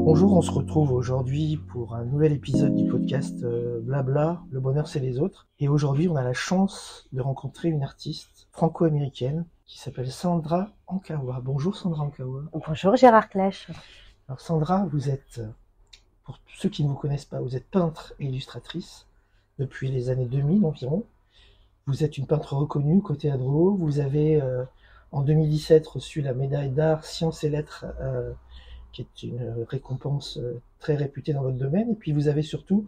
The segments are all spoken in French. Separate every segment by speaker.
Speaker 1: Bonjour, on se retrouve aujourd'hui pour un nouvel épisode du podcast Blabla, le bonheur c'est les autres. Et aujourd'hui, on a la chance de rencontrer une artiste franco-américaine qui s'appelle Sandra Ankawa. Bonjour Sandra Ankawa.
Speaker 2: Bonjour Gérard Clèche.
Speaker 1: Alors Sandra, vous êtes, pour ceux qui ne vous connaissent pas, vous êtes peintre et illustratrice depuis les années 2000 environ. Vous êtes une peintre reconnue côté Adro. Vous avez en 2017 reçu la médaille d'art, sciences et lettres qui est une récompense très réputée dans votre domaine. Et puis vous avez surtout,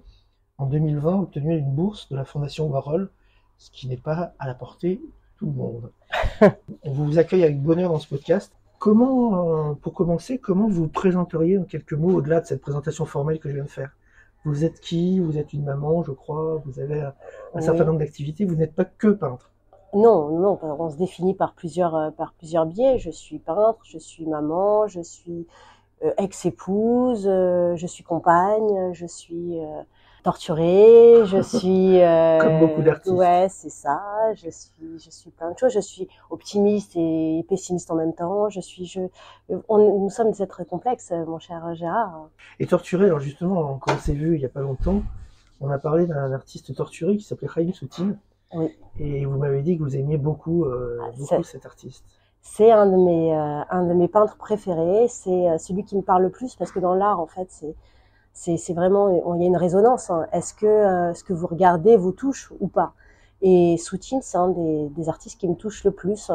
Speaker 1: en 2020, obtenu une bourse de la Fondation Warhol, ce qui n'est pas à la portée de tout le monde. On vous accueille avec bonheur dans ce podcast. Comment, pour commencer, comment vous présenteriez en quelques mots, au-delà de cette présentation formelle que je viens de faire? Vous êtes qui? Vous êtes une maman, je crois, vous avez un certain nombre d'activités, vous n'êtes pas que peintre.
Speaker 2: Non, on se définit par plusieurs biais. Je suis peintre, je suis maman, je suis ex-épouse, je suis compagne, je suis torturée, je suis
Speaker 1: Comme beaucoup d'artistes.
Speaker 2: Ouais, c'est ça. Je suis plein de choses. Je suis optimiste et pessimiste en même temps. Nous sommes des êtres complexes, mon cher Gérard.
Speaker 1: Et torturé, alors justement, quand on s'est vu il y a pas longtemps, on a parlé d'un artiste torturé qui s'appelait Haïm Soutine.
Speaker 2: Oui.
Speaker 1: Et vous m'avez dit que vous aimiez beaucoup cet artiste.
Speaker 2: C'est un de mes peintres préférés. C'est celui qui me parle le plus parce que dans l'art, en fait, c'est vraiment, il y a une résonance. Hein. Est-ce que ce que vous regardez vous touche ou pas? Et Soutine, c'est un des artistes qui me touche le plus.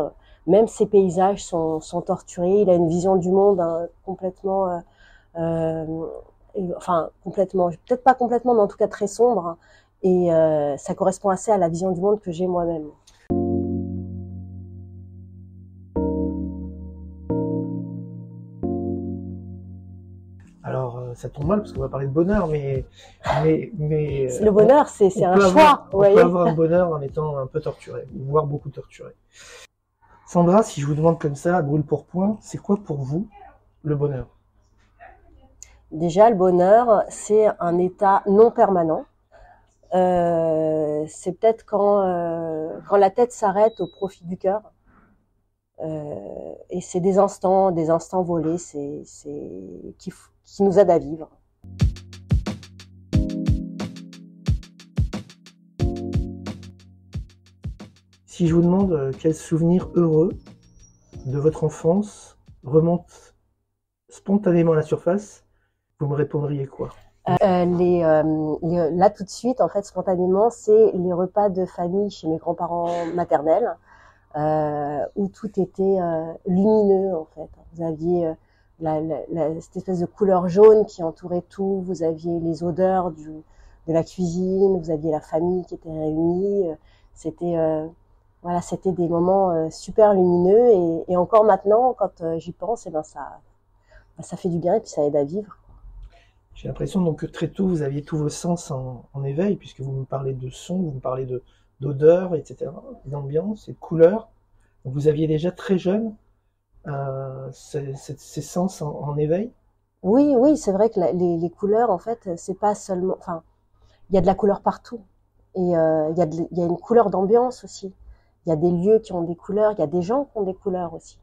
Speaker 2: Même ses paysages sont torturés. Il a une vision du monde complètement, complètement, peut-être pas complètement, mais en tout cas très sombre. Et ça correspond assez à la vision du monde que j'ai moi-même.
Speaker 1: Alors, ça tombe mal parce qu'on va parler de bonheur, mais
Speaker 2: le bonheur, c'est un choix.
Speaker 1: On peut avoir un bonheur en étant un peu torturé, voire beaucoup torturé. Sandra, si je vous demande comme ça, à brûle pour point, c'est quoi pour vous le bonheur?
Speaker 2: Déjà, le bonheur, c'est un état non permanent. C'est peut-être quand la tête s'arrête au profit du cœur. Et c'est des instants volés, qui nous aident à vivre.
Speaker 1: Si je vous demande quel souvenir heureux de votre enfance remonte spontanément à la surface, vous me répondriez quoi?
Speaker 2: Là tout de suite, en fait, spontanément, c'est les repas de famille chez mes grands-parents maternels, où tout était lumineux, en fait. Vous aviez cette espèce de couleur jaune qui entourait tout, vous aviez les odeurs de la cuisine, vous aviez la famille qui était réunie, c'était c'était des moments super lumineux, et encore maintenant, quand j'y pense, ça fait du bien et puis ça aide à vivre.
Speaker 1: J'ai l'impression donc que très tôt vous aviez tous vos sens en éveil, puisque vous me parlez de son, vous me parlez d'odeur, etc., d'ambiance et de couleur. Donc vous aviez déjà très jeune ces sens en éveil.
Speaker 2: Oui, c'est vrai que les couleurs, en fait, c'est pas seulement, enfin, il y a de la couleur partout, et il y a une couleur d'ambiance aussi. Il y a des lieux qui ont des couleurs, il y a des gens qui ont des couleurs aussi,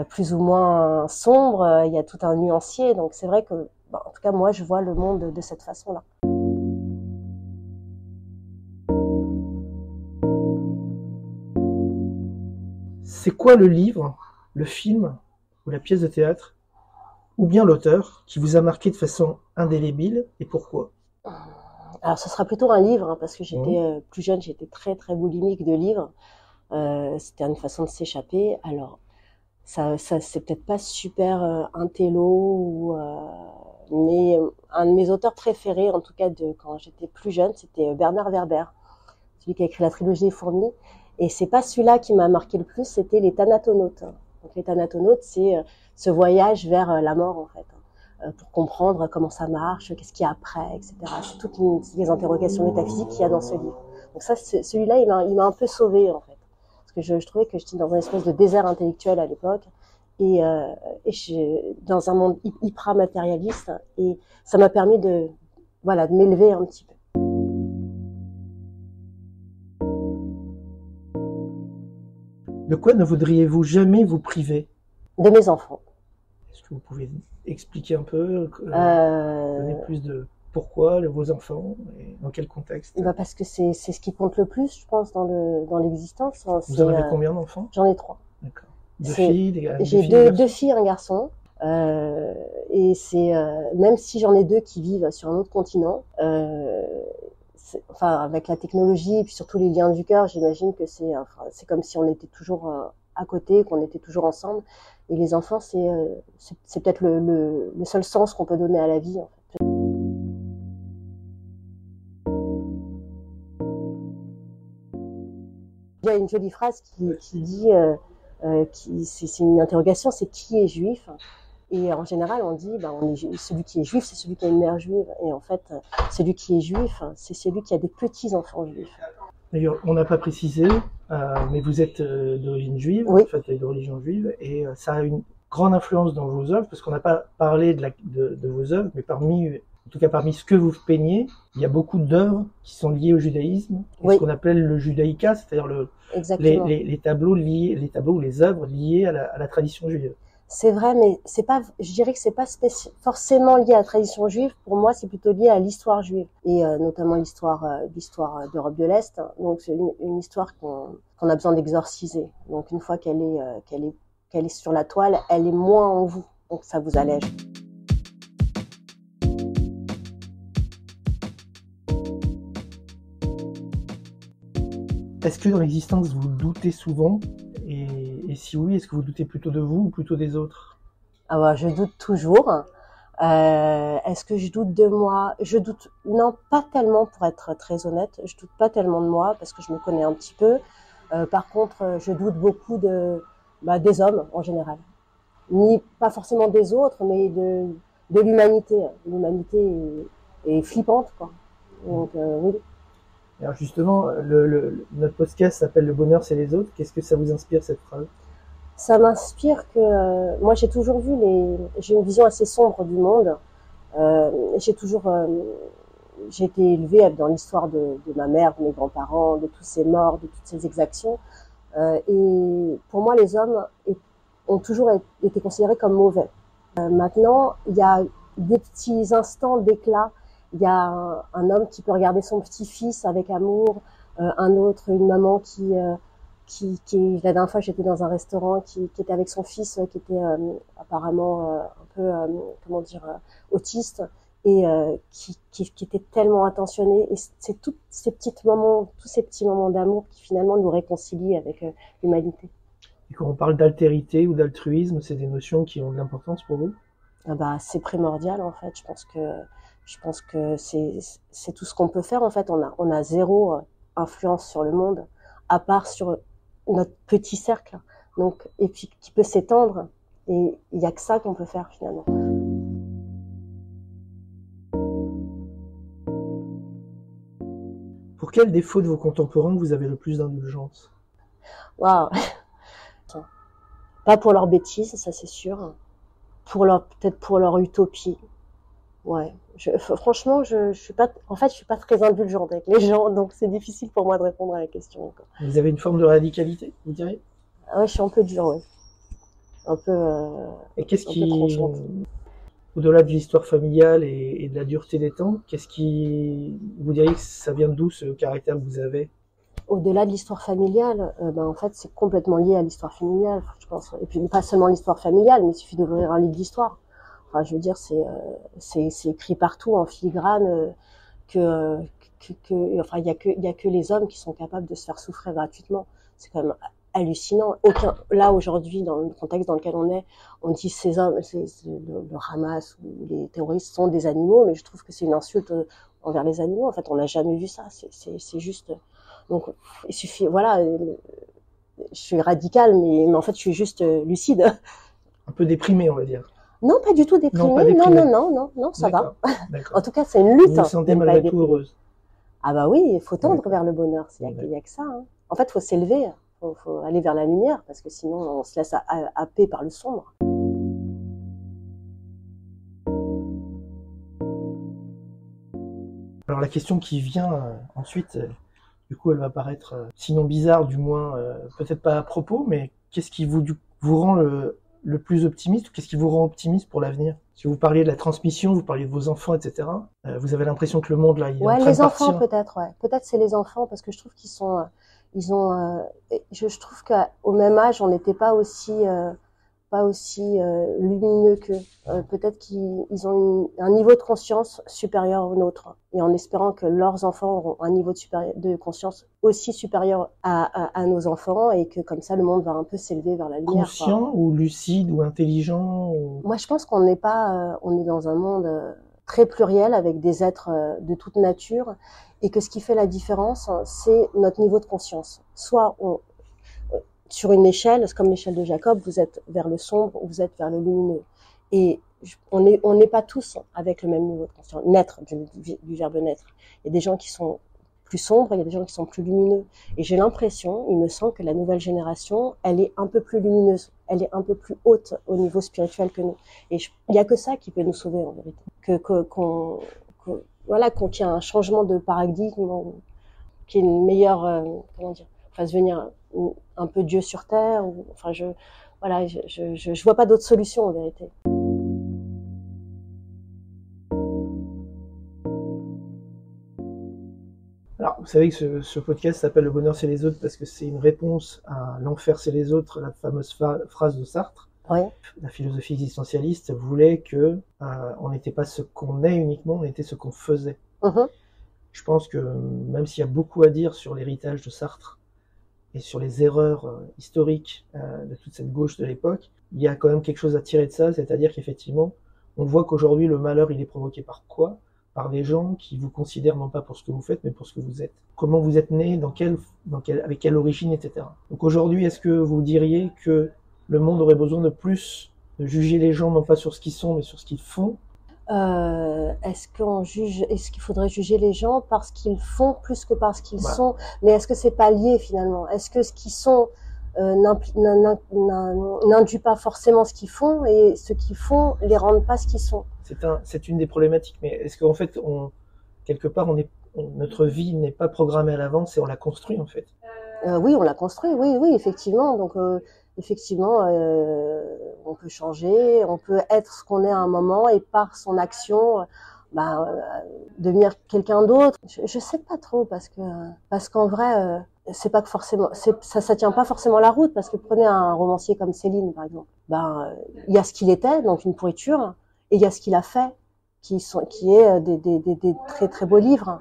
Speaker 2: plus ou moins sombres. Il y a tout un nuancier, donc c'est vrai que, en tout cas, moi, je vois le monde de cette façon-là.
Speaker 1: C'est quoi le livre, le film ou la pièce de théâtre, ou bien l'auteur, qui vous a marqué de façon indélébile, et pourquoi?
Speaker 2: Alors, ce sera plutôt un livre, hein, parce que j'étais plus jeune, j'étais très très boulimique de livres. C'était une façon de s'échapper. Alors, ça c'est peut-être pas super intello, mais un de mes auteurs préférés, en tout cas quand j'étais plus jeune, c'était Bernard Werber, celui qui a écrit la trilogie des fourmis. Et c'est pas celui-là qui m'a marqué le plus, c'était les Thanatonautes. Donc les Thanatonautes, c'est ce voyage vers la mort, en fait, pour comprendre comment ça marche, qu'est-ce qu'il y a après, etc. C'est toutes les interrogations métaphysiques qu'il y a dans ce livre. Donc ça, celui-là, il m'a un peu sauvée, en fait. Parce que je trouvais que j'étais dans une espèce de désert intellectuel à l'époque, et dans un monde hyper matérialiste, et ça m'a permis de m'élever un petit peu.
Speaker 1: De quoi ne voudriez-vous jamais vous priver?
Speaker 2: De mes enfants.
Speaker 1: Est-ce que vous pouvez expliquer un peu, donner plus de pourquoi vos enfants et dans quel contexte?
Speaker 2: Bah parce que c'est ce qui compte le plus, je pense, dans l'existence.
Speaker 1: Vous en avez combien d'enfants?
Speaker 2: J'en ai 3.
Speaker 1: D'accord. Deux filles,
Speaker 2: j'ai deux filles et un garçon. Et c'est même si j'en ai 2 qui vivent sur un autre continent, enfin avec la technologie et puis surtout les liens du cœur, j'imagine que c'est comme si on était toujours à côté, qu'on était toujours ensemble. Et les enfants, c'est peut-être le seul sens qu'on peut donner à la vie, en fait. Il y a une jolie phrase qui dit, c'est une interrogation, c'est qui est juif? Et en général, on dit, celui qui est juif, c'est celui qui a une mère juive. Et en fait, celui qui est juif, c'est celui qui a des petits-enfants juifs.
Speaker 1: D'ailleurs, on n'a pas précisé, mais vous êtes d'origine juive,
Speaker 2: oui.
Speaker 1: En fait, de religion juive, et ça a une grande influence dans vos œuvres, parce qu'on n'a pas parlé de vos œuvres, mais en tout cas parmi ce que vous peignez, il y a beaucoup d'œuvres qui sont liées au judaïsme, et ce qu'on appelle le judaïka, c'est-à-dire les tableaux liés, les tableaux ou les œuvres liées à la tradition juive.
Speaker 2: C'est vrai, mais c'est pas, je dirais que c'est pas forcément lié à la tradition juive. Pour moi, c'est plutôt lié à l'histoire juive et notamment l'histoire d'Europe de l'Est. Donc c'est une histoire qu'on a besoin d'exorciser. Donc une fois qu'elle est sur la toile, elle est moins en vous. Donc ça vous allège.
Speaker 1: Est-ce que dans l'existence vous doutez souvent? Et si oui, est-ce que vous doutez plutôt de vous ou plutôt des autres?
Speaker 2: Ah bah, je doute toujours. Est-ce que je doute de moi? Je doute, non, pas tellement, pour être très honnête. Je doute pas tellement de moi parce que je me connais un petit peu. Par contre, je doute beaucoup des hommes en général. Pas forcément des autres, mais de l'humanité. L'humanité est flippante, quoi. Donc, oui.
Speaker 1: Alors justement, notre podcast s'appelle Le bonheur, c'est les autres. Qu'est-ce que ça vous inspire, cette phrase?
Speaker 2: Ça m'inspire que moi j'ai toujours j'ai une vision assez sombre du monde. J'ai été élevée dans l'histoire de ma mère, de mes grands-parents, de tous ces morts, de toutes ces exactions. Et pour moi, les hommes ont toujours été considérés comme mauvais. Maintenant, il y a des petits instants d'éclat. Il y a un homme qui peut regarder son petit-fils avec amour, une maman qui la dernière fois j'étais dans un restaurant qui était avec son fils qui était apparemment un peu autiste et qui était tellement attentionné, et c'est tous ces petits moments d'amour qui finalement nous réconcilient avec l'humanité.
Speaker 1: Et quand on parle d'altérité ou d'altruisme, c'est des notions qui ont de l'importance pour vous?
Speaker 2: C'est primordial, en fait. Je pense que c'est tout ce qu'on peut faire, en fait. On a zéro influence sur le monde, à part sur notre petit cercle, donc, et puis qui peut s'étendre, et il n'y a que ça qu'on peut faire finalement.
Speaker 1: Pour quel défaut de vos contemporains vous avez le plus d'indulgence?
Speaker 2: Waouh. Pas pour leurs bêtises, ça c'est sûr. Peut-être pour leur utopie. Ouais. Franchement, je suis pas très indulgente avec les gens, donc c'est difficile pour moi de répondre à la question.
Speaker 1: Vous avez une forme de radicalité, vous diriez?
Speaker 2: Ouais, je suis un peu dure, oui. Un peu.
Speaker 1: Et qu'est-ce qui, au-delà de l'histoire familiale et de la dureté des temps, vous diriez que ça vient d'où, ce caractère que vous avez?
Speaker 2: Au-delà de l'histoire familiale, en fait, c'est complètement lié à l'histoire familiale, je pense. Et puis pas seulement l'histoire familiale, mais il suffit d'ouvrir un livre d'histoire. Enfin, je veux dire, c'est écrit partout en filigrane il y a que les hommes qui sont capables de se faire souffrir gratuitement. C'est quand même hallucinant. Là aujourd'hui, dans le contexte dans lequel on dit ces hommes, le Hamas ou les terroristes sont des animaux, mais je trouve que c'est une insulte envers les animaux. En fait, on n'a jamais vu ça. C'est juste. Donc, il suffit. Voilà. Je suis radicale, mais en fait, je suis juste lucide.
Speaker 1: Un peu déprimée, on va dire.
Speaker 2: Non, pas du tout déprimée.
Speaker 1: Non, pas déprimée.
Speaker 2: Non, ça va. En tout cas, c'est une lutte.
Speaker 1: Vous vous sentez malgré tout heureuse?
Speaker 2: Ah bah oui, il faut tendre vers le bonheur. Il y a que ça. Hein. En fait, il faut s'élever. Faut aller vers la lumière, parce que sinon, on se laisse happer par le sombre.
Speaker 1: Alors la question qui vient ensuite, du coup, elle va paraître sinon bizarre, du moins peut-être pas à propos, mais qu'est-ce qui vous rend le plus optimiste, ou qu'est-ce qui vous rend optimiste pour l'avenir? Si vous parliez de la transmission, vous parliez de vos enfants, etc. Vous avez l'impression que le monde là, il est en train de partir.
Speaker 2: Les enfants peut-être, ouais. Peut-être c'est les enfants parce que je trouve qu'ils sont, je trouve qu'au même âge, on n'était pas aussi lumineux qu'eux. Peut-être qu'ils ont un niveau de conscience supérieur au nôtre. Et en espérant que leurs enfants auront un niveau de conscience aussi supérieur à nos enfants et que comme ça, le monde va un peu s'élever vers la lumière.
Speaker 1: Conscient ou lucide ou intelligent ou...
Speaker 2: Moi, je pense qu'on n'est pas... on est dans un monde très pluriel avec des êtres de toute nature et que ce qui fait la différence, c'est notre niveau de conscience. Soit sur une échelle, comme l'échelle de Jacob, vous êtes vers le sombre ou vous êtes vers le lumineux. Et on n'est pas tous avec le même niveau de conscience. Naître, du verbe naître. Il y a des gens qui sont plus sombres, il y a des gens qui sont plus lumineux. Et j'ai l'impression, il me semble que la nouvelle génération, elle est un peu plus lumineuse. Elle est un peu plus haute au niveau spirituel que nous. Et il y a que ça qui peut nous sauver, en vérité. Qu'il y ait un changement de paradigme, qu'il y ait une meilleure, fasse venir un peu Dieu sur terre. Je vois pas d'autre solution, en vérité.
Speaker 1: Alors, vous savez que ce podcast s'appelle Le bonheur c'est les autres parce que c'est une réponse à l'enfer c'est les autres, la fameuse phrase de Sartre.
Speaker 2: Oui.
Speaker 1: La philosophie existentialiste voulait que on n'était pas ce qu'on est uniquement, on était ce qu'on faisait.
Speaker 2: Mm-hmm.
Speaker 1: Je pense que même s'il y a beaucoup à dire sur l'héritage de Sartre et sur les erreurs historiques de toute cette gauche de l'époque, il y a quand même quelque chose à tirer de ça, c'est-à-dire qu'effectivement, on voit qu'aujourd'hui le malheur il est provoqué par quoi? Par des gens qui vous considèrent non pas pour ce que vous faites, mais pour ce que vous êtes. Comment vous êtes né, avec quelle origine, etc. Donc aujourd'hui, est-ce que vous diriez que le monde aurait besoin de plus de juger les gens, non pas sur ce qu'ils sont, mais sur ce qu'ils font?
Speaker 2: Est-ce qu'il faudrait juger les gens parce qu'ils font plus que parce qu'ils sont? Mais est-ce que c'est pas lié finalement? Est-ce que ce qu'ils sont n'induit pas forcément ce qu'ils font et ce qu'ils font les rendent pas ce qu'ils sont?
Speaker 1: C'est une des problématiques, mais est-ce qu'en fait, quelque part, notre vie n'est pas programmée à l'avance et on la construit en fait?
Speaker 2: Oui, on l'a construit, oui, effectivement. Donc, effectivement, on peut changer, on peut être ce qu'on est à un moment et par son action, devenir quelqu'un d'autre. Je sais pas trop parce qu'en vrai, c'est pas que forcément, ça tient pas forcément la route parce que prenez un romancier comme Céline par exemple. Il y a ce qu'il était, donc une pourriture. Et il y a ce qu'il a fait, qui est des très très beaux livres.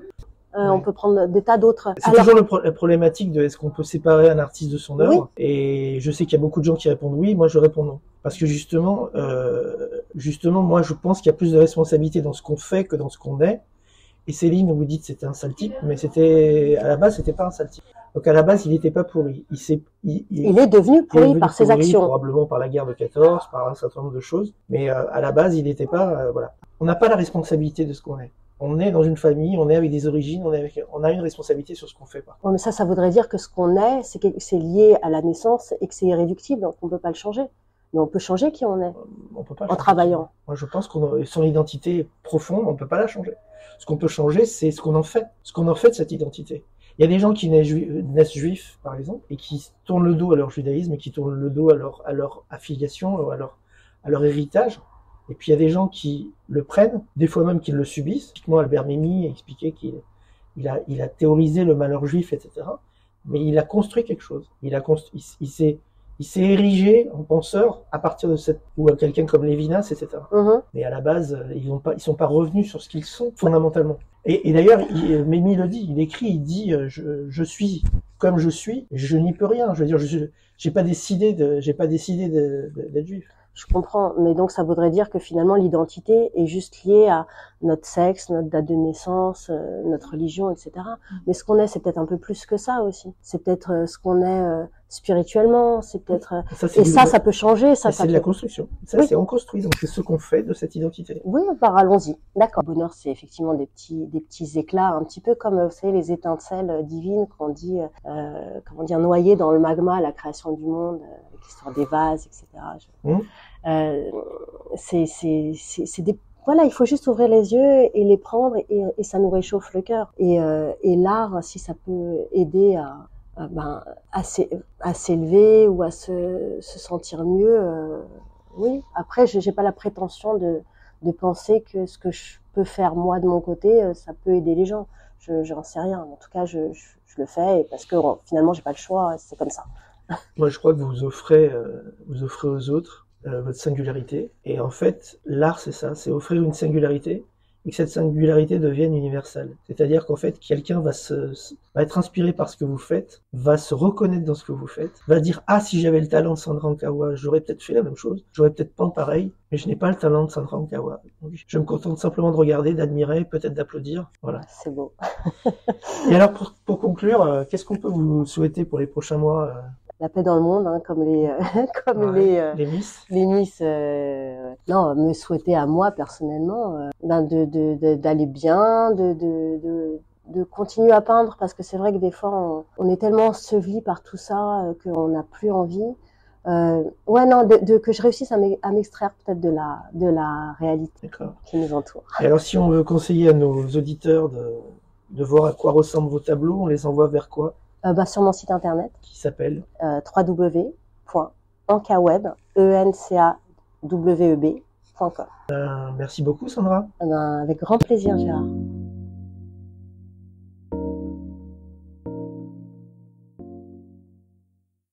Speaker 2: Oui. On peut prendre des tas d'autres.
Speaker 1: C'est toujours la problématique de est-ce qu'on peut séparer un artiste de son œuvre? Oui. Et je sais qu'il y a beaucoup de gens qui répondent oui, moi je réponds non. Parce que justement, moi je pense qu'il y a plus de responsabilité dans ce qu'on fait que dans ce qu'on est. Et Céline, vous dites c'était un sale type, mais à la base c'était pas un sale type. Donc à la base il n'était pas pourri.
Speaker 2: Il est devenu pourri par ses actions.
Speaker 1: Probablement par la guerre de 14, par un certain nombre de choses. Mais à la base il n'était pas, voilà. On n'a pas la responsabilité de ce qu'on est. On est dans une famille, on est avec des origines, on a une responsabilité sur ce qu'on fait.
Speaker 2: Ouais, mais ça voudrait dire que ce qu'on est, c'est lié à la naissance et que c'est irréductible, donc on peut pas le changer. Mais on peut changer qui on est.
Speaker 1: On peut pas
Speaker 2: en travaillant.
Speaker 1: Moi, je pense son identité profonde, on peut pas la changer. Ce qu'on peut changer, c'est ce qu'on en fait. Ce qu'on en fait de cette identité. Il y a des gens qui naissent juifs, par exemple, et qui tournent le dos à leur judaïsme, et qui tournent le dos à leur affiliation, à leur héritage. Et puis il y a des gens qui le prennent, des fois même qu'ils le subissent. Typiquement, Albert Memmi expliquait qu'il a théorisé le malheur juif, etc. Mais il a construit quelque chose. Il s'est érigé en penseur à partir de ou à quelqu'un comme Lévinas, etc. Mm-hmm. Mais à la base, ils sont pas revenus sur ce qu'ils sont fondamentalement. Et d'ailleurs, Memmi le dit, il écrit, il dit, je suis comme je suis, je n'y peux rien. Je veux dire, j'ai pas décidé d'être juif.
Speaker 2: Je comprends, mais donc ça voudrait dire que finalement l'identité est juste liée à notre sexe, notre date de naissance, notre religion, etc. Mais ce qu'on est, c'est peut-être un peu plus que ça aussi. C'est peut-être ce qu'on est spirituellement, c'est peut-être... ça peut changer.
Speaker 1: C'est de la construction. Ça, oui. C'est on construit, donc c'est ce qu'on fait de cette identité.
Speaker 2: Oui, allons-y. D'accord. Le bonheur, c'est effectivement des petits éclats, un petit peu comme, vous savez, les étincelles divines qu'on dit, noyées dans le magma, la création du monde, avec l'histoire des vases, etc. C'est des voilà, il faut juste ouvrir les yeux et les prendre et ça nous réchauffe le cœur. Et l'art, si ça peut aider à s'élever ou à se sentir mieux, oui. Après, j'ai pas la prétention de penser que ce que je peux faire moi de mon côté, ça peut aider les gens. J'en sais rien. En tout cas, je le fais parce que finalement, j'ai pas le choix. C'est comme ça.
Speaker 1: Moi, je crois que vous offrez aux autres votre singularité. Et en fait, l'art, c'est ça, c'est offrir une singularité et que cette singularité devienne universelle. C'est-à-dire qu'en fait, quelqu'un va être inspiré par ce que vous faites, va se reconnaître dans ce que vous faites, va dire ah si j'avais le talent de Sandra Ankawa, j'aurais peut-être fait la même chose, j'aurais peut-être pas pareil, mais je n'ai pas le talent de Sandra Ankawa. Donc, je me contente simplement de regarder, d'admirer, peut-être d'applaudir. Voilà.
Speaker 2: C'est beau.
Speaker 1: Et alors pour conclure, qu'est-ce qu'on peut vous souhaiter pour les prochains mois
Speaker 2: La paix dans le monde, hein, comme
Speaker 1: les Miss.
Speaker 2: Les Miss, non, me souhaiter à moi personnellement, d'aller bien, de continuer à peindre, parce que c'est vrai que des fois on est tellement enseveli par tout ça qu'on n'a plus envie. Ouais, non, que je réussisse à m'extraire peut-être de la réalité qui nous entoure.
Speaker 1: Et alors, si on veut conseiller à nos auditeurs de voir à quoi ressemblent vos tableaux, on les envoie vers quoi?
Speaker 2: Sur mon site internet.
Speaker 1: Qui s'appelle
Speaker 2: www.encaweb.com.
Speaker 1: Merci beaucoup, Sandra.
Speaker 2: Avec grand plaisir, Gérard.